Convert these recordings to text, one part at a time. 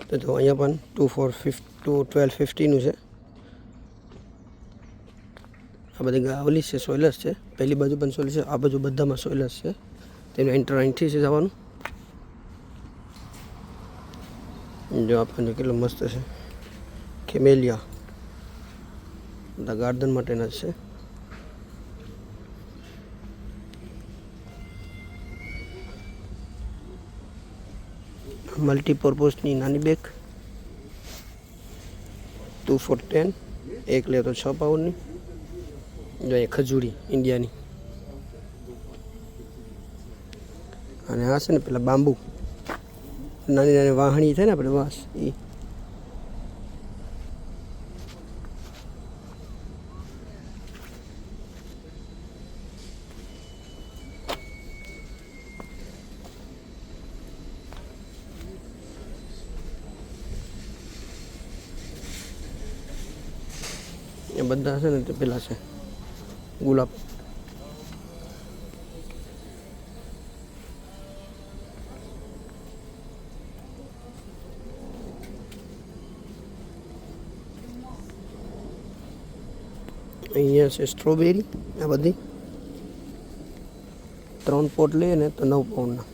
તો જો અહીંયા પણ 1250 છે. આ બધી ઓલી છે સોઇલર્સ છે, પહેલી બાજુ પણ સોઇલર્સ છે, આ બાજુ બધામાં સોઇલર્સ છે. તેનું એન્ટર અહીંથી છે જવાનું. જો આપણને કેટલું મસ્ત છે, કેમેલિયા બધા ગાર્ડન માટેના છે. મલ્ટીપર્પઝની નાની બેગ 2 for 10, એક લે તો 6 પાઉન્ડની. જો એ ખજૂરી ઇન્ડિયાની. અને આ છે ને પેલા બાંબુ નાની નાની વાહણી થાય ને આપણે વાંસ એ. એ બધા છે ને તે પેલા છે ગુલાબ. અહીંયા છે સ્ટ્રોબેરી. આ બધી 3 પોટ લઈએ ને તો 9 પાઉન્ડના.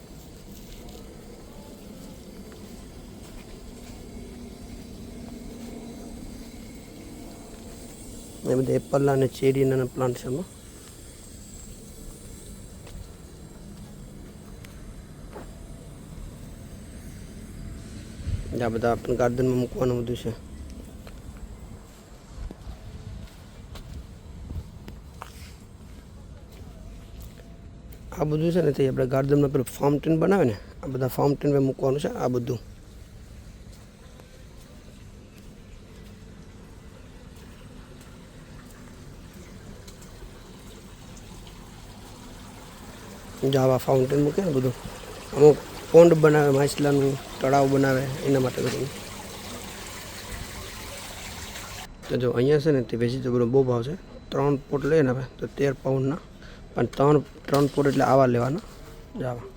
એ બધા એપલના અને ચેરીના પ્લાન્ટ છે એમાં. આ બધા આપણે ગાર્ડનમાં મૂકવાનું બધું છે. આ બધું છે ને તે આપણે ગાર્ડનમાં પેલું ફાઉન્ટેન બનાવે ને, આ બધા ફાઉન્ટેનમાં મૂકવાનું છે આ બધું. આવા ફાઉન્ટેન મૂકે ને બધું. અમુક પોન્ડ બનાવે, માછલાનું તળાવ બનાવે, એના માટે બધું. તો જો અહીંયા છે ને તે વેજીટેબલનો બહુ ભાવ છે. 3 પોટ લઈએ ને હવે તો 13 પાઉન્ડના. પણ 3 પોટ એટલે આવા લેવાના જ આવા.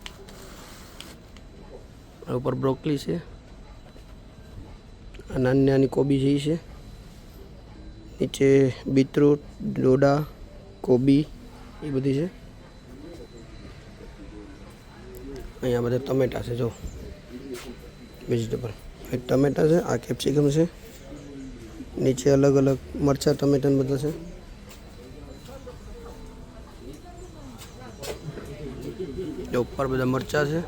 ઉપર બ્રોકલી છે, નાની નાની કોબી જેવી છે, નીચે બીટરૂટ, ડોડા, કોબી એ બધી છે. અહીંયા બધા ટમેટા છે, જો વેજીટેબલ. એક ટમેટા છે, આ કેપ્સિકમ છે, નીચે અલગ અલગ મરચાં ટમેટા બધા છે. જો ઉપર બધા મરચાં છે.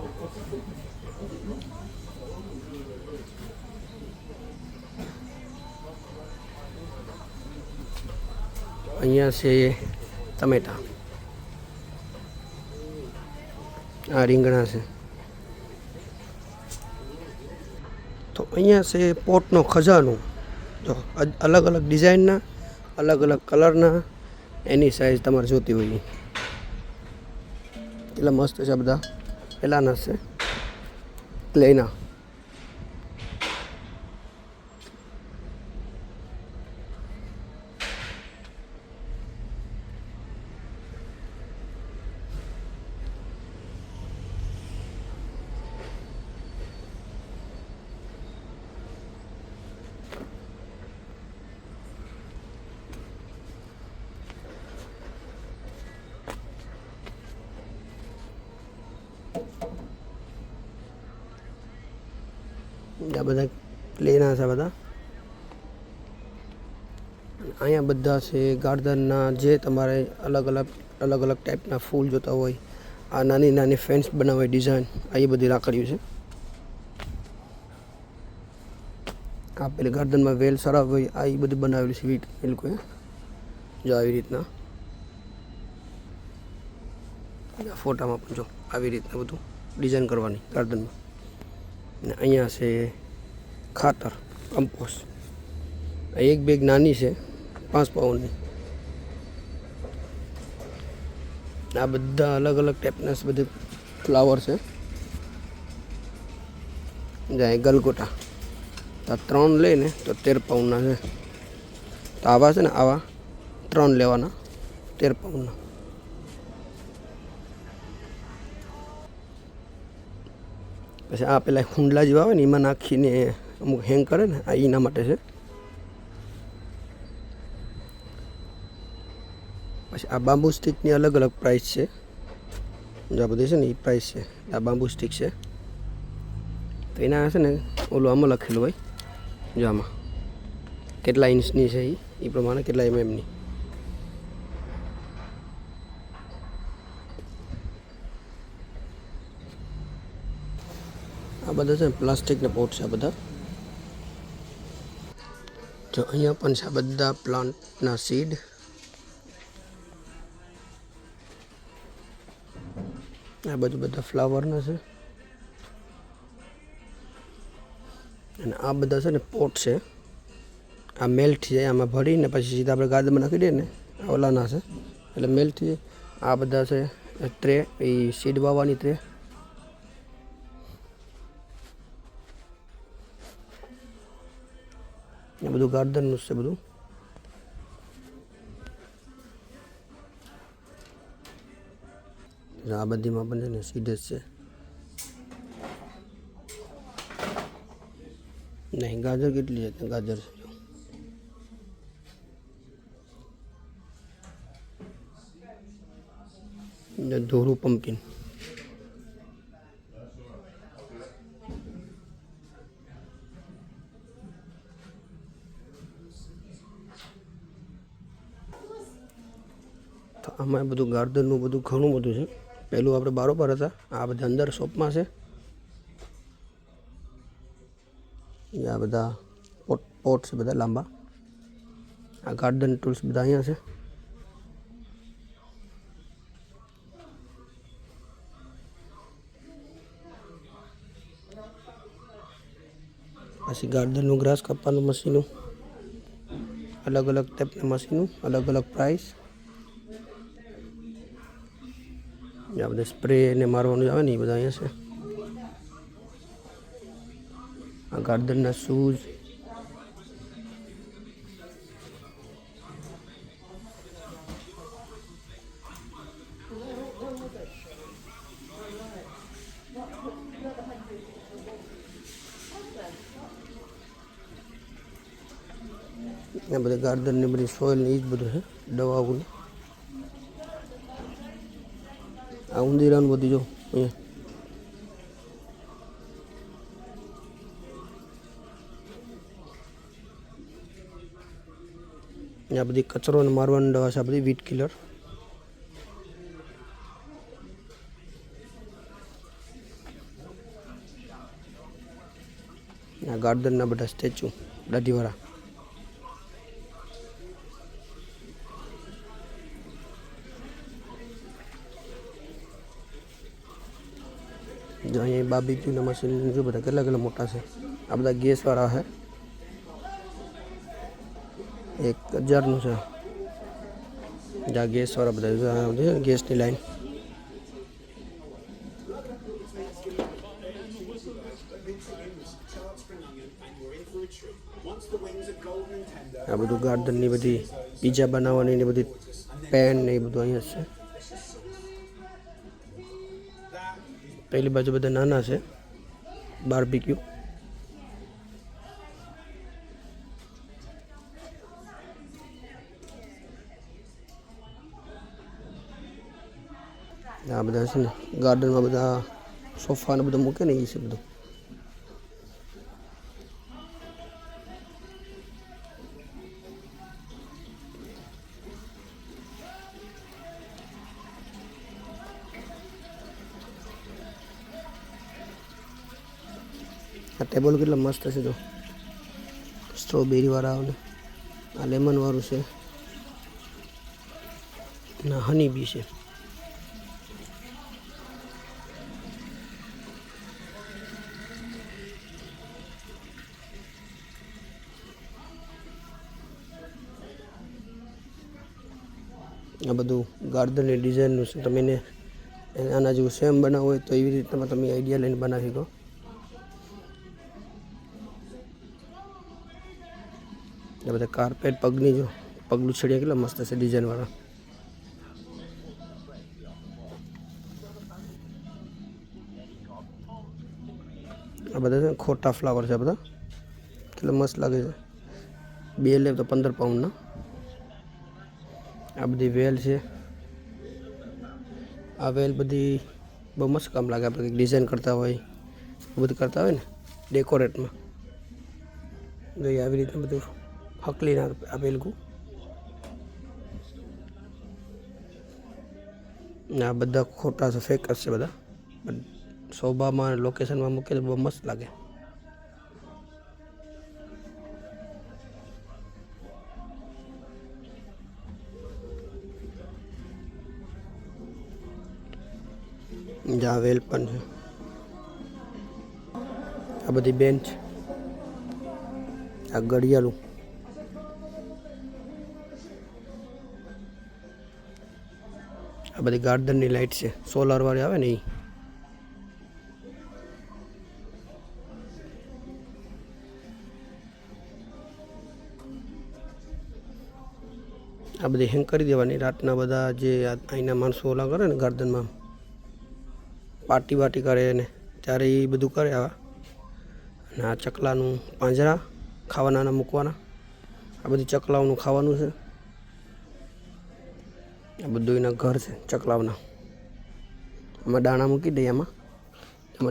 અહીંયા છે ટમેટા. આ રીંગણા છે. તો અહીંયા છે પોટનો ખજાનો. જો અલગ અલગ ડિઝાઇનના, અલગ અલગ કલરના, એની સાઇઝ તમારે જોતી હોય. એટલા મસ્ત છે બધા. પહેલાંના છે ક્લેના. આ બધા ક્લેના છે બધા. અહીંયા બધા છે ગાર્ડનના, જે તમારે અલગ અલગ ટાઈપના ફૂલ જોતા હોય. આ નાની નાની ફેન્સ બનાવે ડિઝાઇન, આ એ બધી રાખડ્યું છે. આ પેલી ગાર્ડનમાં વેલ સરાવ હોય, આ એ બધું બનાવેલું છે વીટ એ લોકોએ. જો આવી રીતના ફોટામાં પણ જો આવી રીતના બધું ડિઝાઇન કરવાની ગાર્ડનમાં. ને અહીંયા છે ખાતર, કમ્પોસ્ટ. એક બેગ નાની છે 5 પાઉન્ડની. આ બધા અલગ અલગ ટાઈપના બધે ફ્લાવર છે. જાય ગલગોટા. તો 3 લઈને તો 13 પાઉન્ડના છે. તો આવા છે ને આવા 3 લેવાના 13 પાઉન્ડના. પછી આ પેલા હુંડલા જેવા આવે ને એમાં નાખીને અમુક હેંગ કરે ને આ એના માટે છે. પછી આ બામ્બુ સ્ટિકની અલગ અલગ પ્રાઇસ છે. જો આ બધી છે ને એ પ્રાઇસ છે. આ બામ્બુ સ્ટિક છે તો એના છે ને ઓલું આમાં લખેલું હોય, જો આમાં કેટલા ઇંચની છે એ પ્રમાણે કેટલા એમએમની. આ બધા છે ને પ્લાસ્ટિકના પોટ છે આ બધા. જો અહીંયા પણ છે આ બધા પ્લાન્ટના સીડ. આ બાજુ બધા ફ્લાવરના છે અને આ બધા છે ને પોટ છે. આ મેલ્ટ છે, આમાં ભરીને પછી સીધા આપણે ગાર્ડનમાં નાખી દઈએ ને આ ઓલાના છે એટલે મેલ્ટ થઈ જાય. આ બધા છે ટ્રે, એ સીડ વાવવાની ટ્રે. એ બધું ગાર્ડનનું છે બધું. આ બધીમાં પણ છે ને સીડ જ છે. નહીં ગાજર કેટલી છે, ગાજર છે ધોરું પમ્પકિન. તો આમાં બધું ગાર્ડનનું બધું ઘણું બધું છે. પહેલું આપણે બારોબાર હતા, આ બધા અંદર શોપમાં છે. આ બધા પોટ છે બધા લાંબા. આ ગાર્ડન ટૂલ્સ બધા અહીંયા છે. પછી ગાર્ડનનું ગ્રાસ કાપવાનું મશીનું, અલગ અલગ ટાઈપના મશીનું, અલગ અલગ પ્રાઇસ. આ બધા સ્પ્રે ને મારવાનું આવે ને એ બધા અહીંયા છે. આ ગાર્ડનના શૂઝ. આ બધા ગાર્ડનની બધી સોઇલ ને એ જ બધું છે, દવાઓને. આ ઉંદીરાનું બધું જો અહીંયા. આ બધી કચરો ને મારવાની દવા છે, આ બધી વીટ કિલર. આ ગાર્ડનના બધા સ્ટેચ્યુ દાઢીવાળા. જો અહીંયા બાર્બીક્યુના મશીન જો બધા કેટલા કેટલા મોટા છે. આ બધા ગેસવાળા છે, 1000નું છે. જ્યાં ગેસવાળા બધા ગેસની લાઈન. આ બધું ગાર્ડનની બધી પીઝા બનાવવાની ને બધી પેન ને એ બધું અહીંયા છે. પહેલી બાજુ બધા નાના છે બાર્બીક્યુ. આ બધા છે ને ગાર્ડનમાં બધા સોફા ને બધું મૂકે ને એ છે બધું. આ ટેબલ કેટલા મસ્ત છે જો, સ્ટ્રોબેરી વાળા આવે, આ લેમન વાળું છે, ના હની બી છે. આ બધું ગાર્ડનની ડિઝાઇનનું છે. તમે એને આના જેવું સેમ બનાવવું હોય તો એવી રીતના તમે આઈડિયા લઈને બનાવી શકો. આ બધા કાર્પેટ પગની જો પગલું છડિયા કેટલા મસ્ત છે ડિઝાઇનવાળા. આ બધા છે ખોટા ફ્લાવર છે બધા. કેટલા મસ્ત લાગે છે. બે લે તો 15 પાઉન્ડના. આ બધી વેલ છે. આ વેલ બધી બહુ મસ્ત કામ લાગે. આપણે કંઈક ડિઝાઇન કરતા હોય બધું કરતા હોય ને ડેકોરેટમાં. જોઈએ આવી રીતે બધું હકલીને આપેલું. ને આ બધા ખોટા છે, ફેક છે બધા. શોભામાં લોકેશનમાં મૂકે તો બહુ મસ્ત લાગે. જ્યાં વેલ પણ છે. આ બધી બેન્ચ, આ ઘડિયાળું, આ બધી ગાર્ડનની લાઇટ છે, સોલાર વાળી આવે ને એ. આ બધી હેંગ કરી દેવાની. રાતના બધા જે અહીંના માણસો ઓલા કરે ને ગાર્ડનમાં પાર્ટી વાર્ટી કરે ને ત્યારે એ બધું કરે આવા. અને આ ચકલાનું પાંજરા ખાવાના મૂકવાના. આ બધું ચકલાઓનું ખાવાનું છે. આ બધું એના ઘર છે ચકલાઓના. આમાં દાણા મૂકી દઈએ. એમાં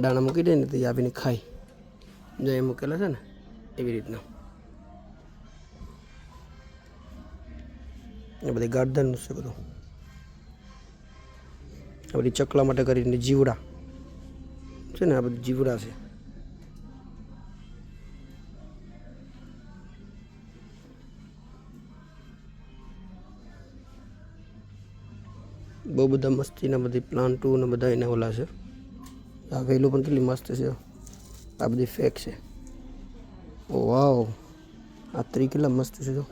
દાણા મૂકી દઈએ ને તો એ આવીને ખાય. જો એ મૂકેલા છે ને એવી રીતના. એ બધી ગાર્ડન છે બધું. આ બધી ચકલા માટે કરીને જીવડા છે ને, આ બધી જીવડા છે. બહુ બધા મસ્તીના બધી પ્લાન્ટો ને બધા એના ઓલા છે. આ વેલું પણ કેટલી મસ્ત છે. આ બધી ફેક છે. ઓ વાવ, આ ટ્રી કેટલા મસ્ત છે. જો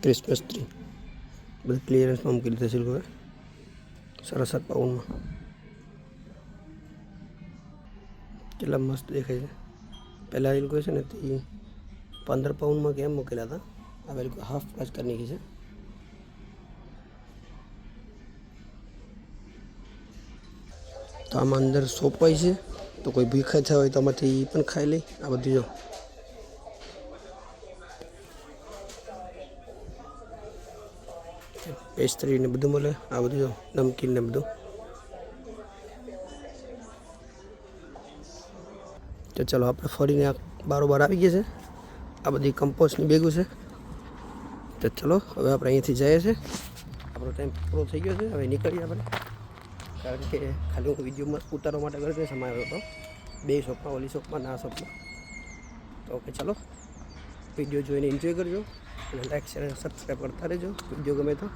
ક્રિસમસ ટ્રી બધી ક્લિયરન્સમાં મૂકી દીધા છે લોકોએ. 7.5 પાઉન્ડમાં. કેટલા મસ્ત દેખાય છે. પહેલાં એ લોકો છે ને તે 15 પાઉન્ડમાં કેમ મૂકેલા હતા. હવે એ લોકો હાફ પ્રાઇસ કરી નાખી છે. તો આમાં અંદર સોપ હોય છે, તો કોઈ ભૂખા થયા હોય તો આમાંથી પણ ખાઈ લે. આ બધું જો પેસ્ટ્રી ને બધું મળે. આ બધું જો નમકીન ને બધું. તો ચાલો આપણે ફરીને બારોબાર આવી ગયા છે. આ બધી કમ્પોસ્ટની બેગો છે. તો ચલો હવે આપણે અહીંયાથી જઈએ છીએ. આપણો ટાઈમ પૂરો થઈ ગયો છે. હવે નીકળીએ આપણે, કારણ કે ખાલી હું વિડીયોમાં ઉતારવા માટે ઘરે સમય આવ્યો હતો. 2 શોપમાં, ઓલી શોપમાં ને આ શોપમાં. તો ઓકે ચાલો, વિડીયો જોઈને એન્જોય કરજો અને લાઈક શેર અને સબસ્ક્રાઈબ કરતા રહેજો વિડીયો ગમે તો.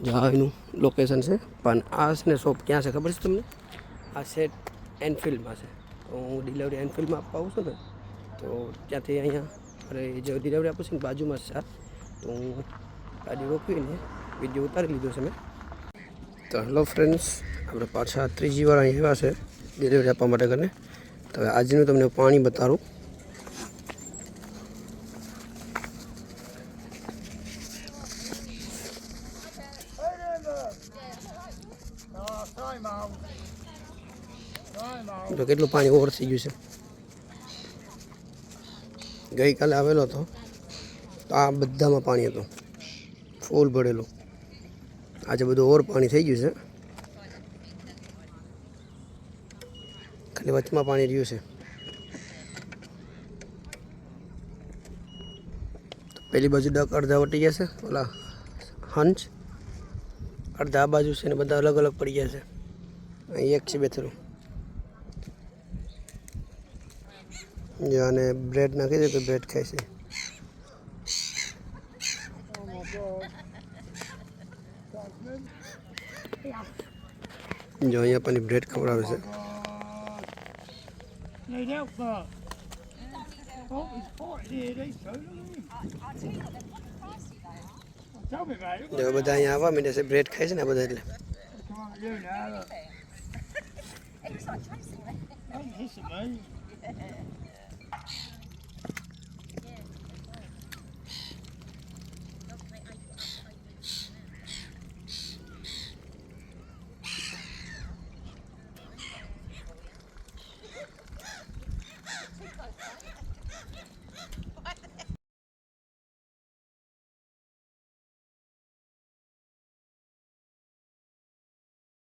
જ્યાં એનું લોકેશન છે. પણ આ ને શોપ ક્યાં છે ખબર છે તમને? આ સેટ એનફિલ્ડમાં છે. તો હું ડિલિવરી એનફિલ્ડમાં આપવા આવું છું ને, તો ત્યાંથી અહીંયા અરે જે ડિલિવરી આપું છું ને બાજુમાં જ છે. તો હું ગાડી રોકીને વિડીયો ઉતારી લીધો છે મેં. તો હેલો ફ્રેન્ડ્સ, આપણે પાછા 3જી વાર અહીં આવ્યા છે ડિલિવરી આપવા માટે કરીને. તો હવે આજનું તમને પાણી બતાવું. તો કેટલું પાણી ઓવર થઈ ગયું છે. ગઈકાલે આવેલો હતો તો આ બધામાં પાણી હતું ફૂલ ભરેલું. આજે બધું ઓવર પાણી થઈ ગયું છે. ખાલી વચમાં પાણી રહ્યું છે. પેલી બાજુ ડક અડધા વટી ગયા છે, ઓલા હંચ અડધા આ બાજુ છે ને બધા અલગ અલગ પડી ગયા છે. અહીં એક છે બેઠેલું. જો આને બ્રેડ નાખી દે તો બ્રેડ ખાય છે. જો અહીંયા પણ બ્રેડ ખવડાવે છે. જો બધા અહીંયા આવવા માંડે છે, બ્રેડ ખાય છે ને બધા. એટલે